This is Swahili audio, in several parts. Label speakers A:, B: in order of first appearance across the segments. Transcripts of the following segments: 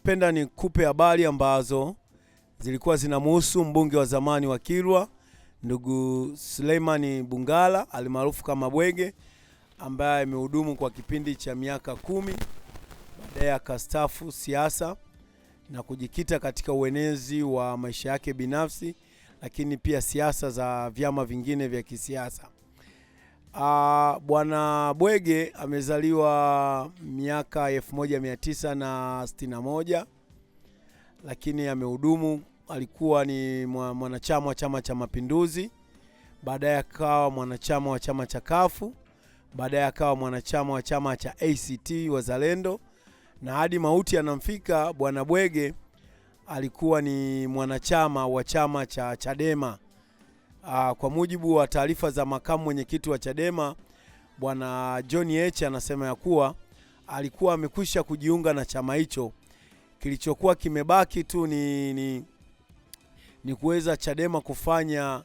A: Penda nikupe habari ambazo zilikuwa zinamhusu mbunge wa zamani wa Kilwa ndugu Suleiman Bungala alimaarufu kama Bwege, ambaye amehudumu kwa kipindi cha miaka 10. Baadaye akastaafu siasa na kujikita katika uenezi wa maisha yake binafsi, lakini pia siasa za vyama vingine vya kisiasa. Bwana Bwege amezaliwa miaka 1961, lakini amehudumu, alikuwa ni mwanachama wa Chama cha Mapinduzi, baadaye akawa mwanachama wa chama cha Kafu, baadaye akawa mwanachama wa chama cha ACT Wazalendo, na hadi mauti anamfika Bwana Bwege alikuwa ni mwanachama wa chama cha Chadema. Kwa mujibu wa taarifa za makamu mwenyekiti wa Chadema Bwana John Heche, anasema ya kuwa alikuwa amekwisha kujiunga na chama hicho. Kilichokuwa kimebaki tu ni kuweza Chadema kufanya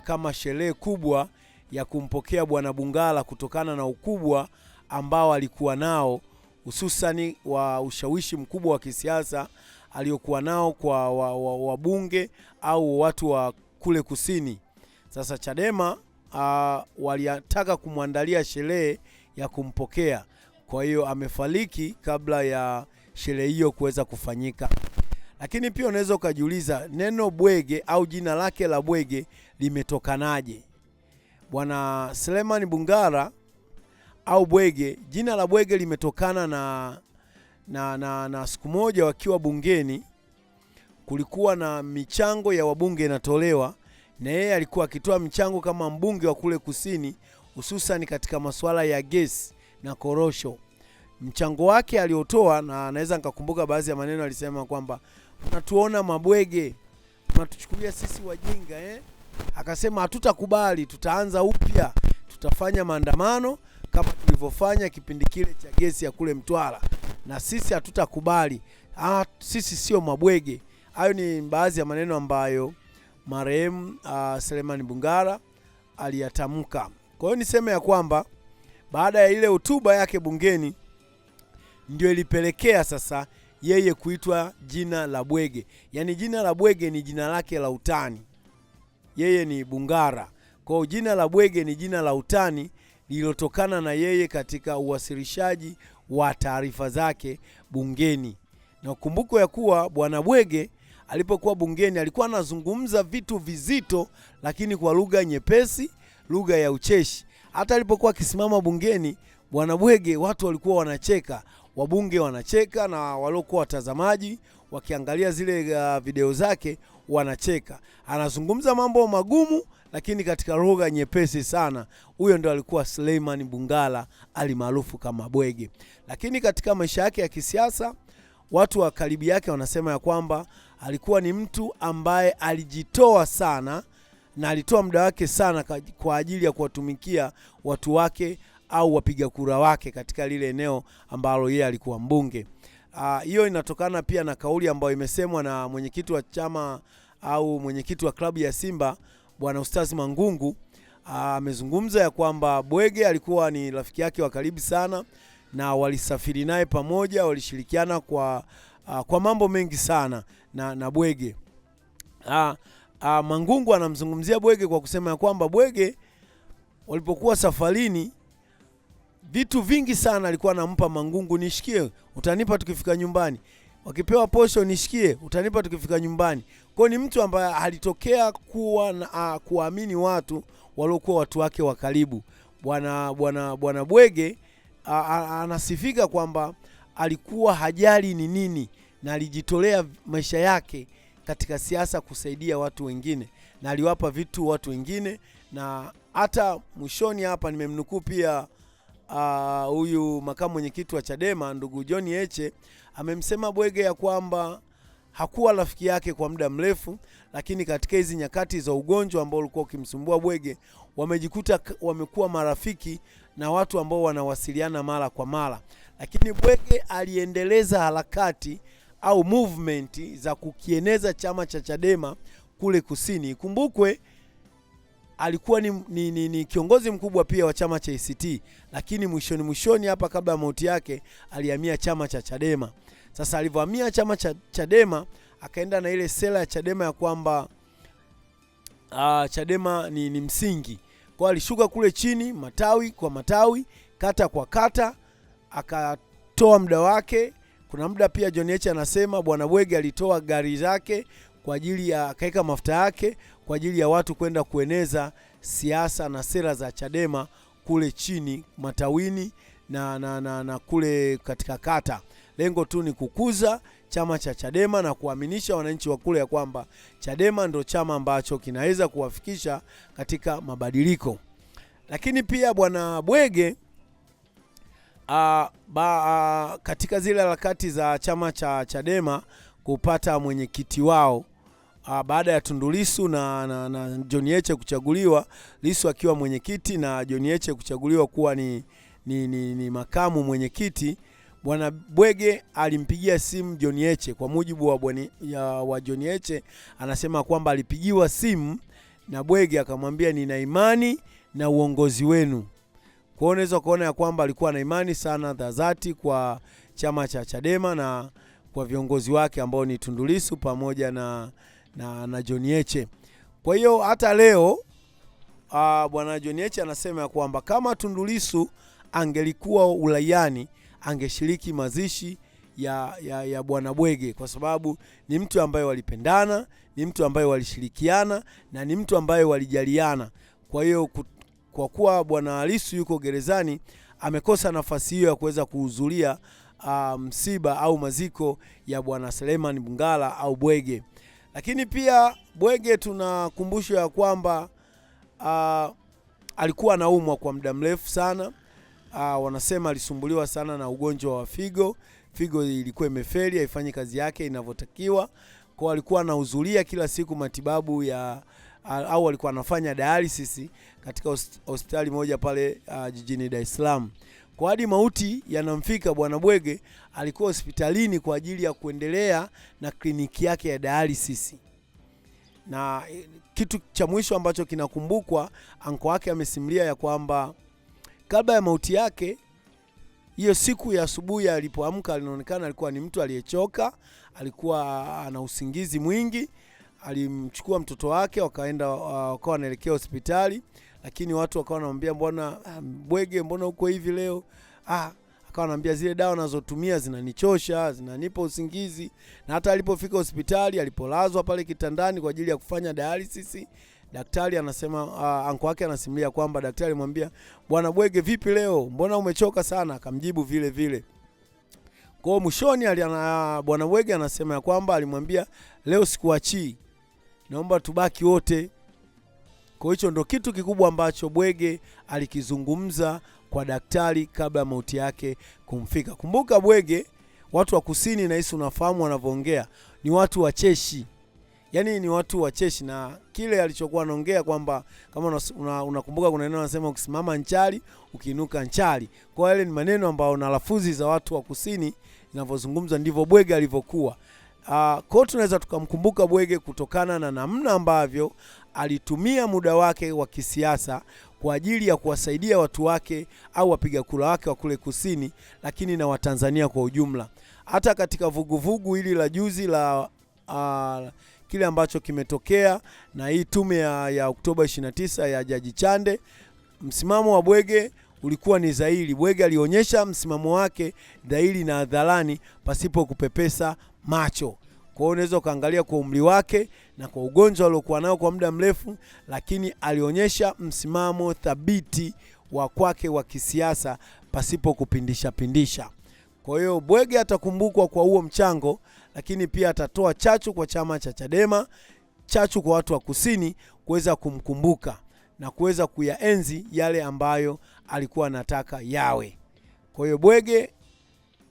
A: kama sherehe kubwa ya kumpokea Bwana Bungala kutokana na ukubwa ambao alikuwa nao, hususani wa ushawishi mkubwa wa kisiasa aliokuwa nao kwa wabunge au watu wa kule kusini. Sasa Chadema walitaka kumwandalia sherehe ya kumpokea. Kwa hiyo amefariki kabla ya sherehe hiyo kuweza kufanyika. Lakini pia unaweza ukajiuliza neno Bwege au jina lake la Bwege limetokanaje? Bwana Suleiman Bungala au Bwege, jina la Bwege limetokana na siku moja wakiwa bungeni kulikuwa na michango ya wabunge inatolewa, na yeye alikuwa akitoa michango kama mbunge wa kule kusini, hususan katika masuala ya gesi na korosho. Mchango wake aliotoa, na naweza nikakumbuka baadhi ya maneno, alisema kwamba unatuona mabwege, unatuchukulia sisi wajinga Akasema hatutakubali, tutaanza upya, tutafanya maandamano kama tulivyofanya kipindi kile cha gesi ya kule Mtwara, na sisi hatutakubali, sisi sio mabwege. Hayo ni baadhi ya maneno ambayo marehemu Suleiman Bungala aliyatamka. Kwa hiyo niseme ya kwamba baada ya ile hotuba yake bungeni ndio ilipelekea sasa yeye kuitwa jina la Bwege. Yaani jina la Bwege ni jina lake la utani. Yeye ni Bungala. Kwa hiyo jina la Bwege ni jina la utani lililotokana na yeye katika uwasilishaji wa taarifa zake bungeni. Na ukumbuko ya kuwa Bwana Bwege alipokuwa bungeni alikuwa anazungumza vitu vizito, lakini kwa lugha nyepesi, lugha ya ucheshi. Hata alipokuwa akisimama bungeni Bwana Bwege, watu walikuwa wanacheka, wabunge wanacheka, na waliokuwa watazamaji wakiangalia zile video zake wanacheka. Anazungumza mambo magumu, lakini katika lugha nyepesi sana. Huyo ndo alikuwa Suleiman Bungala alimaarufu kama Bwege. Lakini katika maisha yake ya kisiasa, watu wa karibu yake wanasema ya kwamba alikuwa ni mtu ambaye alijitoa sana na alitoa muda wake sana kwa ajili ya kuwatumikia watu wake au wapiga kura wake katika lile eneo ambalo yeye alikuwa mbunge. Hiyo inatokana pia na kauli ambayo imesemwa na mwenyekiti wa chama au mwenyekiti wa klabu ya Simba Bwana Ustazi Mangungu. Amezungumza ya kwamba Bwege alikuwa ni rafiki yake wa karibu sana, na walisafiri naye pamoja, walishirikiana kwa mambo mengi sana na Bwege. Mangungu anamzungumzia Bwege kwa kusema ya kwamba Bwege walipokuwa safarini, vitu vingi sana alikuwa anampa Mangungu. Nishikie, utanipa tukifika nyumbani. Wakipewa posho, nishikie, utanipa tukifika nyumbani. Kwa ni mtu ambaye alitokea kuwa na kuamini watu waliokuwa watu wake wa karibu. Bwana Bwege anasifika kwamba alikuwa hajali ni nini, na alijitolea maisha yake katika siasa kusaidia watu wengine, na aliwapa vitu watu wengine. Na hata mwishoni hapa nimemnukuu pia huyu makamu mwenyekiti wa Chadema ndugu John Heche amemsema Bwege ya kwamba hakuwa rafiki yake kwa muda mrefu, lakini katika hizi nyakati za ugonjwa ambao ulikuwa ukimsumbua Bwege, wamejikuta wamekuwa marafiki na watu ambao wanawasiliana mara kwa mara. Lakini Bwege aliendeleza harakati au movement za kukieneza chama cha Chadema kule kusini. Kumbukwe alikuwa ni kiongozi mkubwa pia wa chama cha ACT, lakini mwishoni hapa kabla ya mauti yake alihamia chama cha Chadema. Sasa alivyohamia chama cha Chadema akaenda na ile sera ya Chadema ya kwamba Chadema ni msingi. Kwa alishuka kule chini, matawi kwa matawi, kata kwa kata, akatoa muda wake. Kuna muda pia John Heche anasema Bwana Bwege alitoa gari zake kwa ajili ya, akaweka mafuta yake kwa ajili ya watu kwenda kueneza siasa na sera za Chadema kule chini matawini na kule katika kata. Lengo tu ni kukuza chama cha Chadema na kuaminisha wananchi wa kule ya kwamba Chadema ndo chama ambacho kinaweza kuwafikisha katika mabadiliko. Lakini pia Bwana Bwege katika zile harakati za chama cha Chadema kupata mwenyekiti wao baada ya Tundu Lissu na John Heche kuchaguliwa, Lissu akiwa mwenyekiti na John Heche kuchaguliwa kuwa ni makamu mwenyekiti, Bwana Bwege alimpigia simu John Heche. Kwa mujibu wa John Heche anasema kwamba alipigiwa simu na Bwege akamwambia nina imani na uongozi wenu. Kwa unaweza kuona ya kwamba alikuwa na imani sana dhati kwa chama cha Chadema na kwa viongozi wake ambao ni Tundu Lissu pamoja na John Heche. Kwa hiyo hata leo Bwana John Heche anasema ya kwamba kama Tundu Lissu angelikuwa uraiani angeshiriki mazishi ya Bwana Bwege, kwa sababu ni mtu ambaye walipendana, ni mtu ambaye walishirikiana na ni mtu ambaye walijaliana. Kwa hiyo kwa kuwa Bwana Lissu yuko gerezani amekosa nafasi hiyo ya kuweza kuhudhuria msiba au maziko ya Bwana Selemani Bungala au Bwege. Lakini pia Bwege tunakumbushwa ya kwamba alikuwa anaumwa kwa muda mrefu sana. Wanasema alisumbuliwa sana na ugonjwa wa figo. Figo ilikuwa imefeli, haifanyi kazi yake inavyotakiwa. Kwa alikuwa anahudhuria kila siku matibabu au alikuwa anafanya dialysis katika hospitali moja pale jijini Dar es Salaam. Kwa hadi mauti yanamfika Bwana Bwege alikuwa hospitalini kwa ajili ya kuendelea na kliniki yake ya dialysis. Na kitu cha mwisho ambacho kinakumbukwa, anko wake amesimulia ya kwamba kabla ya mauti yake, hiyo siku ya asubuhi alipoamka alionekana alikuwa ni mtu aliyechoka, alikuwa ana usingizi mwingi. Alimchukua mtoto wake wakawa wanaelekea hospitali, lakini watu wakawa wanamwambia mbona Bwege, mbona uko hivi leo? Akawa anamwambia zile dawa nazotumia zinanichosha, zinanipa usingizi. Na hata alipofika hospitali, alipolazwa pale kitandani kwa ajili ya kufanya dialysis, daktari anasema, anko wake anasimulia kwamba daktari alimwambia, Bwana Bwege vipi leo? Mbona umechoka sana? Akamjibu vile vile. Kwa mwishoni Bwana Bwege anasema ya kwamba alimwambia, leo sikuachii, naomba tubaki wote. Kwa hicho ndo kitu kikubwa ambacho Bwege alikizungumza kwa daktari kabla ya mauti yake kumfika. Kumbuka Bwege, watu wa kusini na hisi unafahamu wanavyoongea, ni watu wacheshi. Yaani ni watu wacheshi, na kile alichokuwa anaongea kwamba kama unakumbuka kuna neno anasema ukisimama nchali, ukiinuka nchali. Kwa yale ni maneno ambayo na lafuzi za watu wa kusini zinavyozungumza, ndivyo Bwege alivyokuwa. Kwa tunaweza tukamkumbuka Bwege kutokana na namna ambavyo alitumia muda wake wa kisiasa kwa ajili ya kuwasaidia watu wake au wapiga kura wake wa kule kusini, lakini na Watanzania kwa ujumla. Hata katika vuguvugu hili la juzi la kile ambacho kimetokea na hii tume ya Oktoba 29 ya Jaji Chande, msimamo wa Bwege ulikuwa ni dhahiri. Bwege alionyesha msimamo wake dhahiri na hadharani pasipo kupepesa macho. Kwa hiyo unaweza kaangalia kwa umri wake na kwa ugonjwa aliokuwa nao kwa muda mrefu, lakini alionyesha msimamo thabiti wa kwake wa kisiasa pasipo kupindisha. Kwa hiyo Bwege atakumbukwa kwa huo mchango, lakini pia atatoa chachu kwa chama cha Chadema, chachu kwa watu wa kusini kuweza kumkumbuka na kuweza kuyaenzi yale ambayo alikuwa anataka yawe. Kwa hiyo Bwege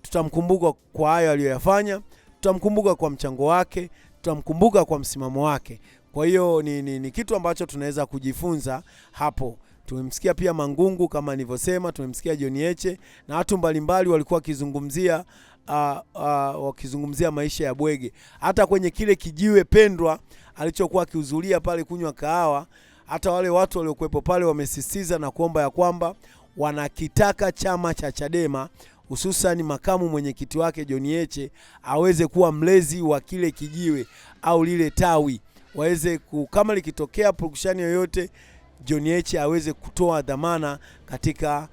A: tutamkumbuka kwa hayo aliyoyafanya, tutamkumbuka kwa mchango wake, tutamkumbuka kwa msimamo wake. Kwa hiyo ni kitu ambacho tunaweza kujifunza hapo. Tumemsikia pia Mangungu kama nilivyosema, tumemsikia John Heche na watu mbalimbali walikuwa wakizungumzia maisha ya Bwege. Hata kwenye kile kijiwe pendwa alichokuwa akihudhuria pale kunywa kahawa, hata wale watu waliokuepo pale wamesisitiza na kuomba ya kwamba wanakitaka chama cha Chadema, hususan makamu mwenyekiti wake John Heche aweze kuwa mlezi wa kile kijiwe au lile tawi, waweze kama likitokea purukushani yoyote, John Heche aweze kutoa dhamana katika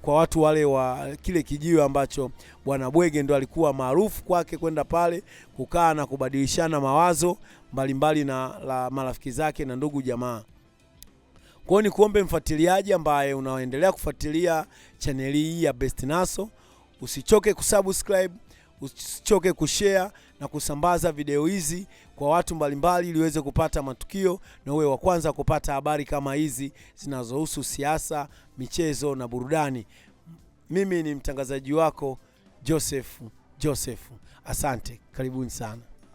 A: kwa watu wale wa kile kijiwe ambacho Bwana Bwege ndo alikuwa maarufu kwake kwenda pale kukaa na kubadilishana mawazo mbalimbali na marafiki zake na ndugu jamaa. Kwa hiyo ni kuombe mfuatiliaji ambaye unaendelea kufuatilia chaneli hii ya Best Naso, usichoke kusubscribe, usichoke kushare na kusambaza video hizi kwa watu mbalimbali ili uweze kupata matukio na uwe wa kwanza kupata habari kama hizi zinazohusu siasa, michezo na burudani. Mimi ni mtangazaji wako Joseph. Asante, karibuni sana.